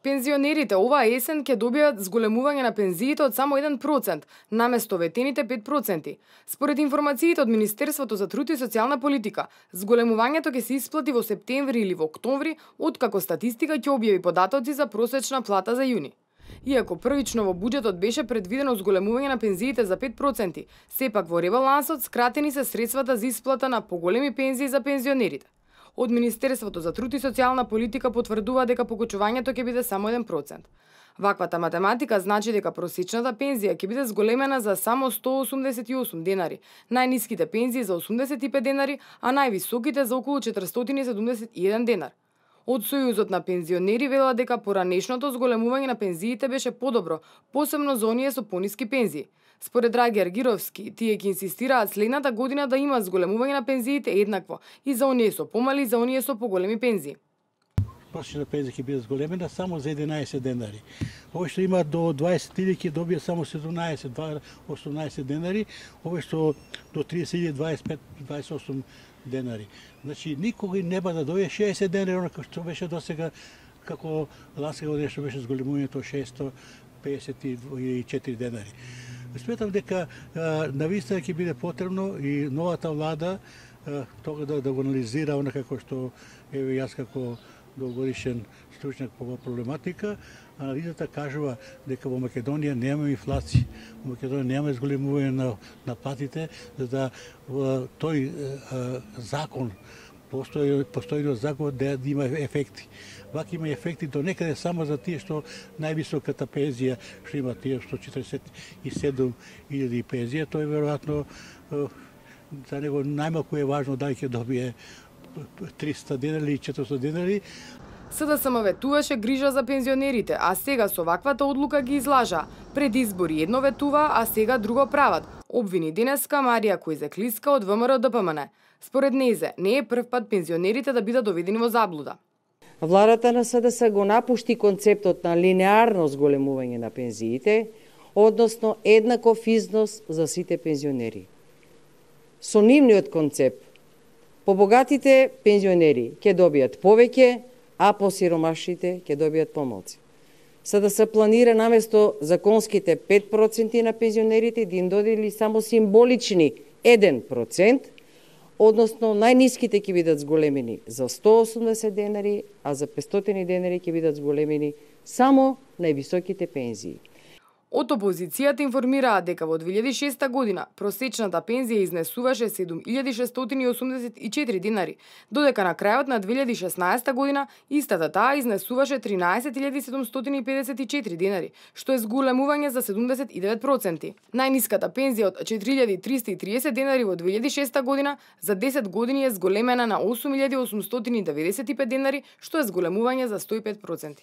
Пензионерите оваа есен ќе добијат зголемување на пензиите од само 1%, наместо ветените 5%. Според информациите од Министерството за труд и социјална политика, зголемувањето ќе се исплати во септември или во октомври, откако статистика ќе објави податоци за просечна плата за јуни. Иако првично во буџетот беше предвидено зголемување на пензиите за 5%, сепак во ребалансот скратени се средствата за исплата на поголеми пензии за пензионерите. Од Министерството за труд и социјална политика потврдува дека покачувањето ќе биде само 1%. Ваквата математика значи дека просечната пензија ќе биде зголемена за само 188 денари, најниските пензии за 85 денари, а највисоките за околу 471 денар. Од Сојузот на пензионери велат дека поранешното зголемување на пензиите беше подобро, посебно за оние со пониски пензии. Според Драги Аргировски, тие ќе инсистираат следната година да има зголемување на пензиите еднакво и за оние со помали и за оние со поголеми пензии. Просечна пензија ќе биде зголемена само за 11 денари. Овој што има до 20.000 ќе добие само 18 денари, овој што до 30.000 25-28 денари. Значи никој нема да добие 60 денари, онака што беше досега, како ланска година што беше зголемувањето 654 денари. Сметам дека навистина ќе биде потребно и новата влада тога да го анализира она како што еве јас како долгогодишен стручњак по оваа проблематика. Анализата кажува дека во Македонија нема инфлација, во Македонија нема зголемување на платите, за да тој закон постојниот закон да има ефекти. Вака има ефекти до некаде само за тие што највисоката пензија што има тие 147.000 пензија, тој веројатно за него најмалку е важно дали ќе добие 300 денари или 400 денари. СДСМ ветуваше грижа за пензионерите, а сега со ваквата одлука ги излажа. Пред избори едно ветува, а сега друго прават. Обвини денеска Марија Којзеклиска од ВМРО-ДПМН. Според незе, не е прв пат пензионерите да бидат доведени во заблуда. Владата на СДС го напушти концептот на линеарно зголемување на пензиите, односно еднаков износ за сите пензионери. Со нивниот концепт, побогатите пензионери ќе добијат повеќе, а посиромашите ќе добијат помалку. СДС планира наместо законските 5% на пензионерите да им додели само символични 1%, односно најниските ќе бидат зголемени за 180 денари, а за 500 денари ќе бидат зголемени само највисоките пензии. Од опозицијата информираат дека во 2006 година просечната пензија изнесуваше 7684 денари, додека на крајот на 2016 година истата таа изнесуваше 13754 денари, што е зголемување за 79%. Најниската пензија од 4330 денари во 2006 година за 10 години е зголемена на 8895 денари, што е зголемување за 105%.